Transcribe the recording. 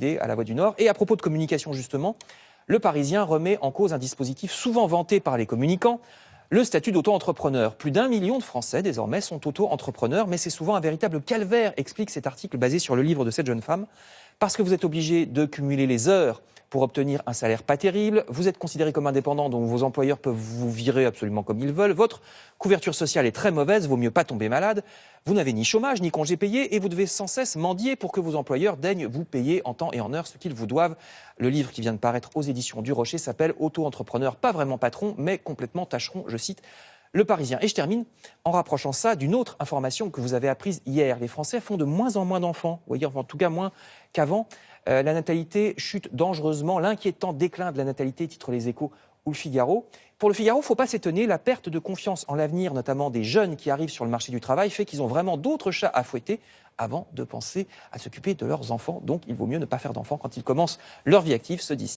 suicidé à la Voie du Nord. Et à propos de communication, justement, Le Parisien remet en cause un dispositif souvent vanté par les communicants, le statut d'auto-entrepreneur. Plus d'1 million de Français, désormais, sont auto-entrepreneurs, mais c'est souvent un véritable calvaire, explique cet article basé sur le livre de cette jeune femme, parce que vous êtes obligé de cumuler les heures pour obtenir un salaire pas terrible, vous êtes considéré comme indépendant, donc vos employeurs peuvent vous virer absolument comme ils veulent, votre couverture sociale est très mauvaise, vaut mieux pas tomber malade, vous n'avez ni chômage, ni congé payé, et vous devez sans cesse mendier pour que vos employeurs daignent vous payer en temps et en heure ce qu'ils vous doivent. Le livre qui vient de paraître aux éditions du Rocher s'appelle « Auto-entrepreneur, pas vraiment patron, mais complètement tâcheron », je cite Le Parisien. Et je termine en rapprochant ça d'une autre information que vous avez apprise hier. Les Français font de moins en moins d'enfants, vous voyez, en tout cas moins qu'avant. La natalité chute dangereusement, l'inquiétant déclin de la natalité, titre Les Échos ou Le Figaro. Pour Le Figaro, il ne faut pas s'étonner, la perte de confiance en l'avenir, notamment des jeunes qui arrivent sur le marché du travail, fait qu'ils ont vraiment d'autres chats à fouetter avant de penser à s'occuper de leurs enfants. Donc il vaut mieux ne pas faire d'enfants quand ils commencent leur vie active, se disent.